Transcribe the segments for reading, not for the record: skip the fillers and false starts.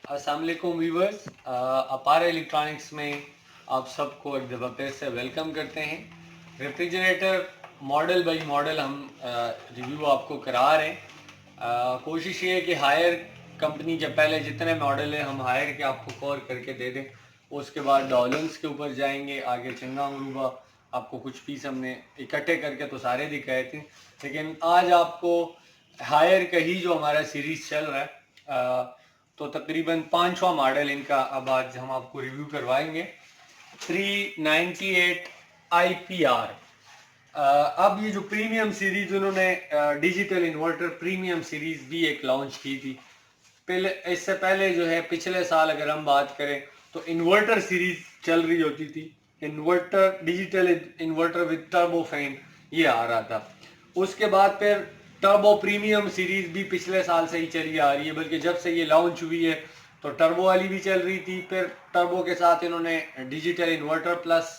अस्सलाम वालेकुम व्यूवर्स, अपार इलेक्ट्रॉनिक्स में आप सबको एक दफ़ा फिर से वेलकम करते हैं। रेफ्रिजरेटर मॉडल बाई मॉडल हम रिव्यू आपको करा रहे हैं। कोशिश ये है कि हायर कंपनी के पहले जितने मॉडल हैं हम हायर के आपको कवर करके दे दें। उसके बाद डॉलर्स के ऊपर जाएंगे, आगे चंगा मरूबा आपको कुछ पीस हमने इकट्ठे करके तो सारे दिखाए थे, लेकिन आज आपको हायर का ही जो हमारा सीरीज चल रहा है तो तकरीबन 5वां मॉडल इनका अब आज हम आपको रिव्यू करवाएंगे। 398 IPR। अब ये जो प्रीमियम सीरीज उन्होंने डिजिटल इन्वर्टर प्रीमियम सीरीज भी एक लॉन्च की थी। पहले इससे पहले जो है पिछले साल अगर हम बात करें तो इन्वर्टर सीरीज चल रही होती थी। Inverter digital inverter with turbo fan ये आ रहा था। उसके बाद फिर टर्बो प्रीमियम सीरीज भी पिछले साल से ही चली आ रही है, बल्कि जब से ये लॉन्च हुई है तो टर्बो वाली भी चल रही थी। फिर टर्बो के साथ इन्होंने digital inverter plus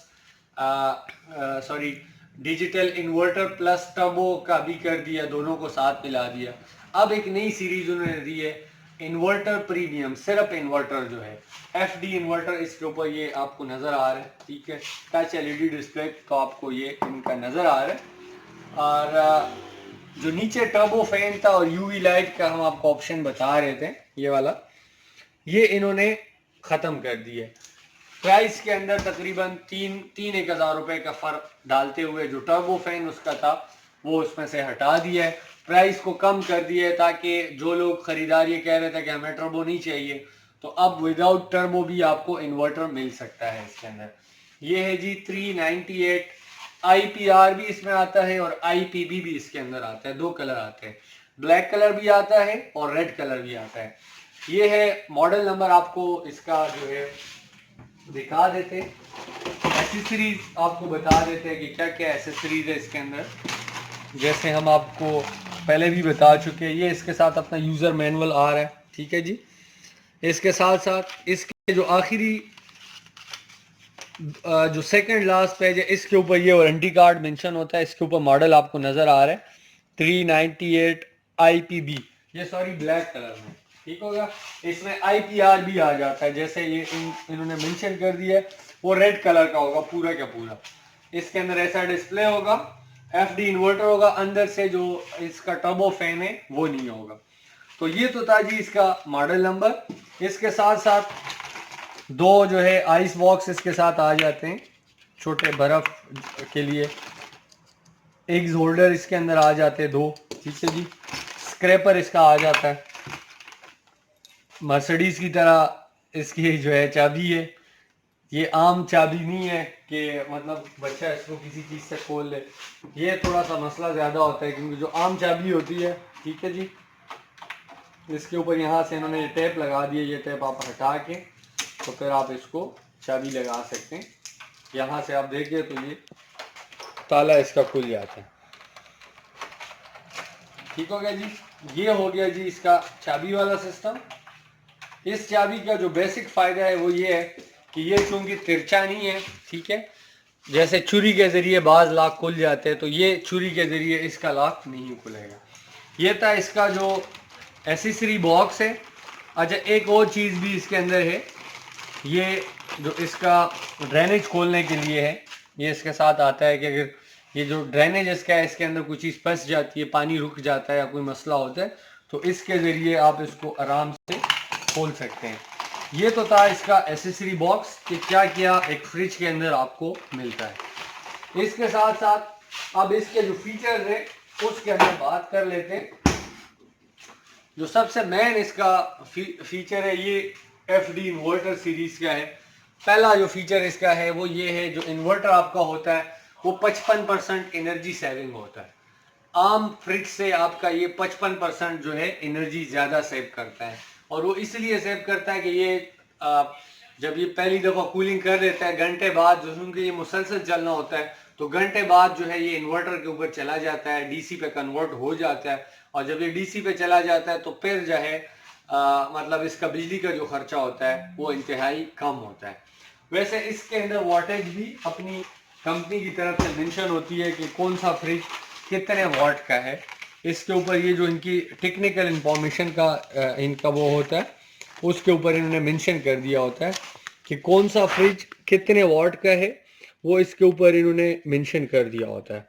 digital inverter plus turbo का भी कर दिया, दोनों को साथ मिला दिया। अब एक नई सीरीज उन्होंने दी है इन्वर्टर प्रीमियम, सिर्फ इन्वर्टर जो है FD इन्वर्टर, इसके ऊपर ये आपको नजर आ रहा है। ठीक है, टच LED डिस्प्ले तो आपको ये इनका नजर आ रहा है। और जो नीचे टर्बो फैन था और UV लाइट का हम आपको ऑप्शन बता रहे थे, ये वाला ये इन्होंने खत्म कर दिया। प्राइस के अंदर तकरीबन तीन एक हजार रुपए का फर्क डालते हुए जो टर्बो फैन उसका था वो उसमें से हटा दिया है, प्राइस को कम कर दिया है, ताकि जो लोग खरीदार ये कह रहे थे कि हमें टर्बो नहीं चाहिए तो अब विदाउट टर्बो भी आपको इन्वर्टर मिल सकता है इसके अंदर। ये है जी 398। IPR भी इसमें आता है और IPB भी इसके अंदर आता है। दो कलर आते हैं, ब्लैक कलर भी आता है और रेड कलर भी आता है। ये है मॉडल नंबर, आपको इसका जो है दिखा देते। एसेसरीज आपको बता देते हैं कि क्या क्या एसेसरीज है इसके अंदर। जैसे हम आपको पहले भी बता चुके हैं, ये इसके साथ अपना यूज़र मैनुअल आ रहा है। ठीक है जी, इसके साथ साथ इसके जो आखिरी जो सेकंड लास्ट पेज है इसके ऊपर ये वारंटी कार्ड मेंशन होता है। इसके ऊपर मॉडल आपको नज़र आ रहा है 398 IPB, ये सॉरी ब्लैक कलर में, ठीक होगा। इसमें IPR भी आ जाता है, जैसे ये इन्होंने मेंशन कर दिया है वो रेड कलर का होगा पूरा का पूरा। इसके अंदर ऐसा डिस्प्ले होगा, FD इन्वर्टर होगा, अंदर से जो इसका टर्बो फैन है वो नहीं होगा। तो ये तो था जी इसका मॉडल नंबर। इसके साथ साथ दो जो है आइस बॉक्स इसके साथ आ जाते हैं, छोटे बर्फ के लिए एग्स होल्डर इसके अंदर आ जाते हैं दो। ठीक है जी, स्क्रैपर इसका आ जाता है, मर्सिडीज की तरह इसकी जो है चाबी है। ये आम चाबी नहीं है कि मतलब बच्चा इसको किसी चीज़ से खोल ले, ये थोड़ा सा मसला ज़्यादा होता है क्योंकि जो आम चाबी होती है, ठीक है जी, इसके ऊपर यहाँ से इन्होंने टेप लगा दिया। ये टेप आप हटा के तो फिर आप इसको चाबी लगा सकते हैं। यहाँ से आप देखिए तो ये ताला इसका खुल जाता है। ठीक हो गया जी, ये हो गया जी इसका चाबी वाला सिस्टम। इस चाबी का जो बेसिक फ़ायदा है वो ये है कि ये चूंकि तिरछा नहीं है, ठीक है, जैसे छुरी के ज़रिए बाज़ लॉक खुल जाते हैं तो ये छुरी के ज़रिए इसका लॉक नहीं खुलेगा। ये था इसका जो एसेसरी बॉक्स है। अच्छा, एक और चीज़ भी इसके अंदर है, ये जो इसका ड्रेनेज खोलने के लिए है, ये इसके साथ आता है कि अगर ये जो ड्रेनेज इसका है इसके अंदर कोई चीज़ फंस जाती है, पानी रुक जाता है या कोई मसला होता है तो इसके ज़रिए आप इसको आराम से खोल सकते हैं। ये तो था इसका एसेसरी बॉक्स कि क्या क्या एक फ्रिज के अंदर आपको मिलता है। इसके साथ साथ अब इसके जो फीचर्स है उसके अंदर बात कर लेते हैं। जो सबसे मेन इसका फीचर है ये FD इन्वर्टर सीरीज का है। पहला जो फीचर इसका है वो ये है, जो इन्वर्टर आपका होता है वो 55% एनर्जी सेविंग होता है। आम फ्रिज से आपका ये 55% जो है एनर्जी ज़्यादा सेव करता है, और वो इसलिए सेव करता है कि ये जब ये पहली दफ़ा कूलिंग कर देता है घंटे बाद, क्योंकि ये मुसलसल चलना होता है तो घंटे बाद जो है ये इन्वर्टर के ऊपर चला जाता है, DC पे कन्वर्ट हो जाता है। और जब ये DC पे चला जाता है तो फिर जो है मतलब इसका बिजली का जो खर्चा होता है वो इंतहाई कम होता है। वैसे इसके अंदर वाटेज भी अपनी कंपनी की तरफ से मेंशन होती है कि कौन सा फ्रिज कितने वाट का है। इसके ऊपर ये जो इनकी टेक्निकल इंफॉर्मेशन का इनका वो होता है, उसके ऊपर इन्होंने मेंशन कर दिया होता है कि कौन सा फ्रिज कितने वॉट का है, वो इसके ऊपर इन्होंने मेंशन कर दिया होता है।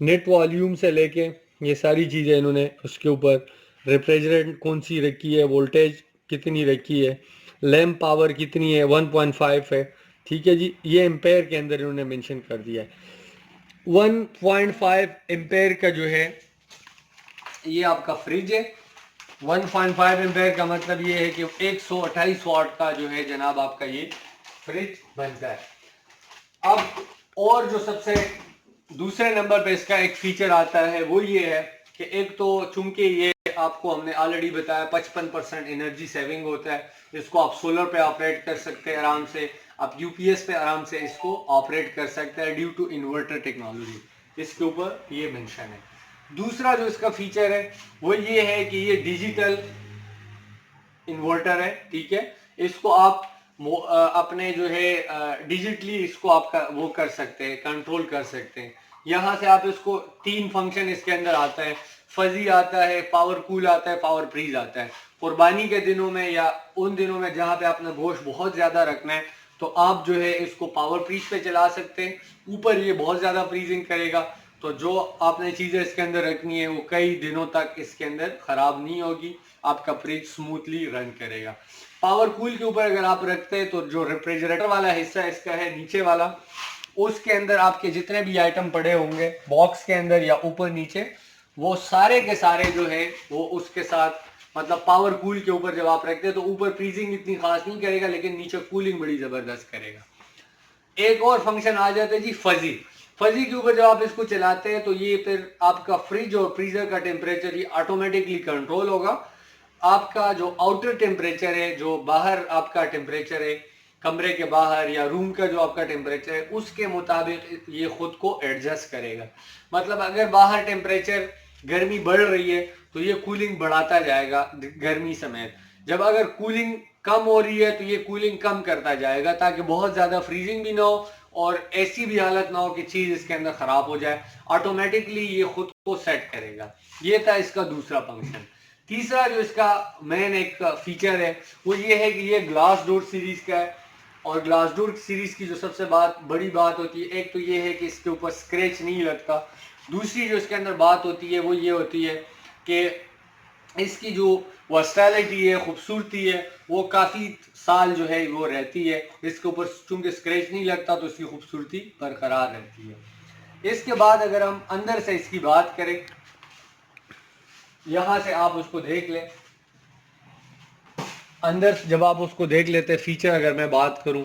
नेट वॉल्यूम से लेके ये सारी चीज़ें इन्होंने उसके ऊपर, रेफ्रिजरेंट कौन सी रखी है, वोल्टेज कितनी रखी है, लैम्प पावर कितनी है, 1.5 है, ठीक है जी, ये एम्पेयर के अंदर इन्होंने मेंशन कर दिया है। 1.5 एम्पेयर का जो है ये आपका फ्रिज है। 1.5 एम्पेयर का मतलब ये है कि 128 वाट का जो है जनाब आपका ये फ्रिज बनता है। अब और जो सबसे दूसरे नंबर पे इसका एक फीचर आता है वो ये है कि एक तो चूंकि ये आपको हमने ऑलरेडी बताया 55% एनर्जी सेविंग होता है, इसको आप सोलर पे ऑपरेट कर सकते हैं आराम से, आप यूपीएस पे आराम से इसको ऑपरेट कर सकते हैं ड्यू टू इन्वर्टर टेक्नोलॉजी, इसके ऊपर ये मेंशन है। दूसरा जो इसका फीचर है वो ये है कि ये डिजिटल इन्वर्टर है, ठीक है, इसको आप अपने जो है डिजिटली इसको आपका वो कर सकते हैं, कंट्रोल कर सकते हैं। यहाँ से आप इसको 3 फंक्शन इसके अंदर आता है, फजी आता है, पावर कूल आता है, पावर फ्रीज आता है। कुर्बानी के दिनों में या उन दिनों में जहाँ पे आपने गोश्त बहुत ज्यादा रखना है तो आप जो है इसको पावर फ्रीज पे चला सकते हैं, ऊपर ये बहुत ज्यादा फ्रीजिंग करेगा, तो जो आपने चीजें इसके अंदर रखनी है वो कई दिनों तक इसके अंदर खराब नहीं होगी, आपका फ्रिज स्मूथली रन करेगा। पावर कूल के ऊपर अगर आप रखते हैं तो जो रेफ्रिजरेटर वाला हिस्सा इसका है नीचे वाला, उसके अंदर आपके जितने भी आइटम पड़े होंगे बॉक्स के अंदर या ऊपर नीचे, वो सारे के सारे जो है वो उसके साथ, मतलब पावर कूल के ऊपर जब आप रखते हैं तो ऊपर फ्रीजिंग इतनी खास नहीं करेगा लेकिन नीचे कूलिंग बड़ी जबरदस्त करेगा। एक और फंक्शन आ जाता है जी फजी। फजी के ऊपर जब आप इसको चलाते हैं तो ये फिर आपका फ्रिज और फ्रीजर का टेम्परेचर ये ऑटोमेटिकली कंट्रोल होगा। आपका जो आउटर टेम्परेचर है, जो बाहर आपका टेम्परेचर है कमरे के बाहर या रूम का जो आपका टेम्परेचर है उसके मुताबिक ये खुद को एडजस्ट करेगा। मतलब अगर बाहर टेम्परेचर गर्मी बढ़ रही है तो ये कूलिंग बढ़ाता जाएगा गर्मी समेत, जब अगर कूलिंग कम हो रही है तो ये कूलिंग कम करता जाएगा ताकि बहुत ज्यादा फ्रीजिंग भी ना हो और ऐसी भी हालत ना हो कि चीज इसके अंदर खराब हो जाए, ऑटोमेटिकली ये खुद को सेट करेगा। ये था इसका दूसरा फंक्शन। तीसरा जो इसका मेन एक फीचर है वो ये है कि ये ग्लास डोर सीरीज का है, और ग्लास डोर सीरीज की जो सबसे बड़ी बात होती है, एक तो ये है कि इसके ऊपर स्क्रैच नहीं लगता, दूसरी जो इसके अंदर बात होती है वो ये होती है कि इसकी जो वर्सटैलिटी है, खूबसूरती है, वो काफ़ी साल जो है वो रहती है, इसके ऊपर चूंकि स्क्रैच नहीं लगता तो इसकी खूबसूरती बरकरार रहती है। इसके बाद अगर हम अंदर से इसकी बात करें, यहां से आप उसको देख लें, अंदर जब आप उसको देख लेते हैं फीचर अगर मैं बात करूं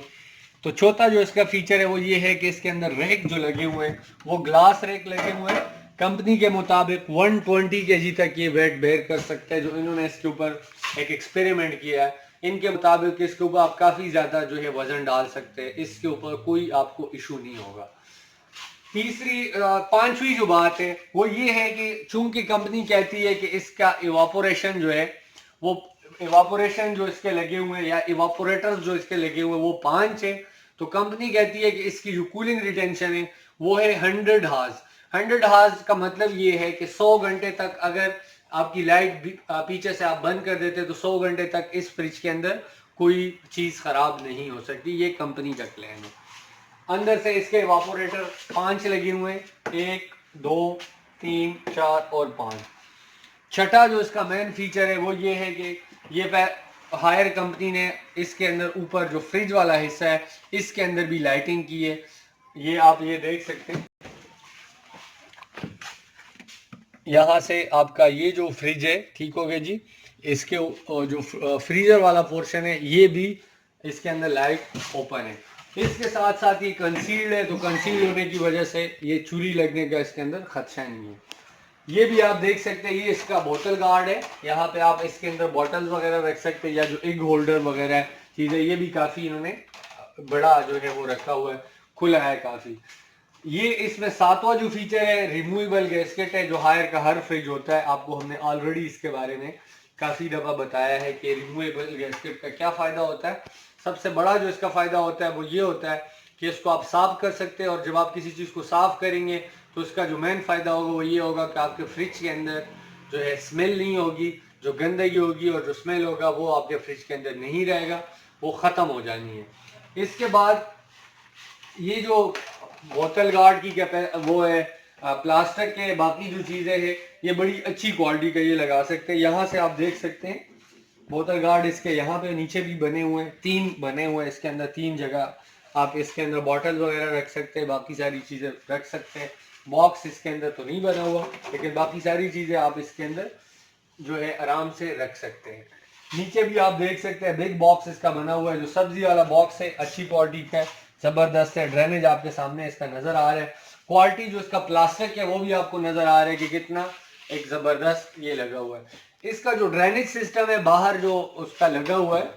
तो चौथा जो इसका फीचर है वो ये है कि इसके अंदर रैक जो लगे हुए हैं वो ग्लास रैक लगे हुए हैं, कंपनी के मुताबिक 120 kg तक ये वेट बेयर कर सकते हैं, जो इन्होंने इसके ऊपर एक एक्सपेरिमेंट किया है इनके मुताबिक इसके ऊपर आप काफ़ी ज़्यादा जो है वजन डाल सकते हैं, इसके ऊपर कोई आपको इशू नहीं होगा। पांचवी जो बात है वो ये है कि चूंकि कंपनी कहती है कि इसका इवापोरेशन जो है वो इवापोरेशन जो इसके लगे हुए हैं या इवापोरेटर्स जो इसके लगे हुए हैं वो 5 है, तो कंपनी कहती है कि इसकी जो कूलिंग रिटेंशन है वो है 100 हार्स। 100 हार्स का मतलब ये है कि 100 घंटे तक अगर आपकी लाइट पीछे से आप बंद कर देते तो 100 घंटे तक इस फ्रिज के अंदर कोई चीज खराब नहीं हो सकती, ये कंपनी का क्लेम है। अंदर से इसके इवापोरेटर 5 लगे हुए हैं, 1 2 3 4 और 5। छठा जो इसका मेन फीचर है वो ये है कि ये हायर कंपनी ने इसके अंदर ऊपर जो फ्रिज वाला हिस्सा है इसके अंदर भी लाइटिंग की है, ये आप ये देख सकते हैं। यहाँ से आपका ये जो फ्रिज है, ठीक हो गया जी, इसके जो फ्रीजर वाला पोर्शन है ये भी इसके अंदर लाइट ओपन है। इसके साथ साथ ये कंसील्ड है, तो कंसील्ड होने की वजह से ये चूरी लगने का इसके अंदर खदशा नहीं है। ये भी आप देख सकते हैं, ये इसका बोतल गार्ड है, यहाँ पे आप इसके अंदर बॉटल्स वगैरह रख सकते हैं या जो एग होल्डर वगैरह है चीज़ें, ये भी काफ़ी इन्होंने बड़ा जो है वो रखा हुआ है, खुला है काफ़ी। ये इसमें 7वां जो फीचर है रिमूवेबल गैस्केट है, जो हायर का हर फ्रिज होता है, आपको हमने ऑलरेडी इसके बारे में काफ़ी दफ़ा बताया है कि रिमूवेबल गैस्केट का क्या फ़ायदा होता है। सबसे बड़ा जो इसका फ़ायदा होता है वो ये होता है कि इसको आप साफ़ कर सकते हैं, और जब आप किसी चीज़ को साफ़ करेंगे तो इसका जो मेन फ़ायदा होगा वो ये होगा कि आपके फ्रिज के अंदर जो है स्मेल नहीं होगी, जो गंदगी होगी और जो स्मेल होगा वो आपके फ्रिज के अंदर नहीं रहेगा, वो ख़त्म हो जानी है। इसके बाद ये जो बोतल गार्ड की वो है प्लास्टिक के, बाकी जो चीज़ें हैं ये बड़ी अच्छी क्वालिटी का ये लगा सकते हैं। यहाँ से आप देख सकते हैं बोतल गार्ड इसके यहाँ पे नीचे भी बने हुए हैं, 3 बने हुए हैं इसके अंदर, 3 जगह आप इसके अंदर बॉटल वगैरह रख सकते हैं, बाकी सारी चीज़ें रख सकते हैं। बॉक्स इसके अंदर तो नहीं बना हुआ, लेकिन बाकी सारी चीज़ें आप इसके अंदर जो है आराम से रख सकते हैं। नीचे भी आप देख सकते हैं बिग बॉक्स इसका बना हुआ है, जो सब्जी वाला बॉक्स है, अच्छी क्वालिटी का है, जबरदस्त है। ड्रेनेज आपके सामने इसका नजर आ रहा है, क्वालिटी जो इसका प्लास्टिक है वो भी आपको नजर आ रहा है कि कितना एक जबरदस्त ये लगा हुआ है। इसका जो ड्रेनेज सिस्टम है बाहर जो उसका लगा हुआ है,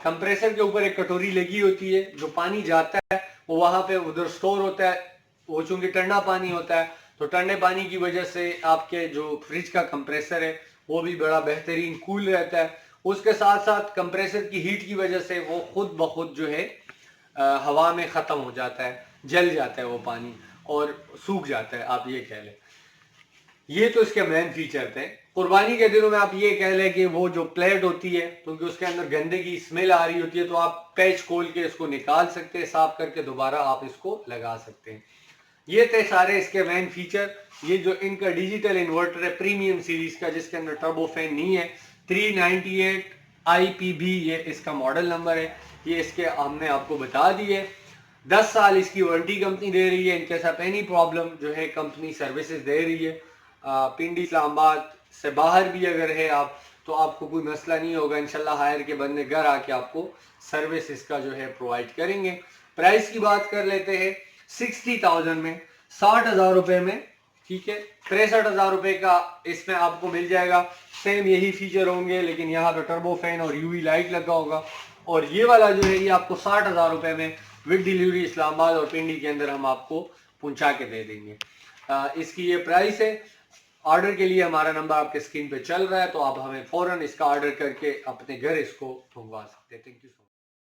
कंप्रेसर के ऊपर एक कटोरी लगी होती है, जो पानी जाता है वो वहां पे उधर स्टोर होता है। वो चूंकि ठंडा पानी होता है तो ठंडे पानी की वजह से आपके जो फ्रिज का कंप्रेसर है वो भी बड़ा बेहतरीन कूल रहता है। उसके साथ साथ कंप्रेसर की हीट की वजह से वो खुद ब खुद जो है हवा में ख़त्म हो जाता है, जल जाता है वो पानी और सूख जाता है, आप ये कह लें। ये तो इसके मेन फीचर थे। कुर्बानी के दिनों में आप ये कह लें कि वो जो प्लेट होती है क्योंकि उसके अंदर गंदगी स्मेल आ रही होती है, तो आप पैच खोल के इसको निकाल सकते हैं, साफ करके दोबारा आप इसको लगा सकते हैं। ये थे सारे इसके मेन फीचर। ये जो इनका डिजिटल इन्वर्टर है प्रीमियम सीरीज का, जिसके अंदर टर्बो फैन नहीं है, 398 IPB ये इसका मॉडल नंबर है। ये इसके हमने आपको बता दिए। 10 साल इसकी वारंटी कंपनी दे रही है। इनके साथ एनी प्रॉब्लम जो है कंपनी सर्विसेज दे रही है। पिंडी इस्लामाबाद से बाहर भी अगर है आप तो आपको कोई मसला नहीं होगा, इंशाल्लाह हायर के बंदे घर आके आपको सर्विस इसका जो है प्रोवाइड करेंगे। प्राइस की बात कर लेते हैं, 60,000 में, 60,000 रुपए में, ठीक है, 63,000 रुपए का इसमें आपको मिल जाएगा। सेम यही फीचर होंगे, लेकिन यहाँ पे टर्बो फैन और यूवी लाइट लगा होगा। और ये वाला जो है ये आपको 60,000 रुपए में विद डिलीवरी इस्लामाबाद और पिंडी के अंदर हम आपको पहुंचा के दे देंगे। इसकी ये प्राइस है। ऑर्डर के लिए हमारा नंबर आपके स्क्रीन पे चल रहा है, तो आप हमें फौरन इसका ऑर्डर करके अपने घर इसको मंगवा सकते हैं। Thank you.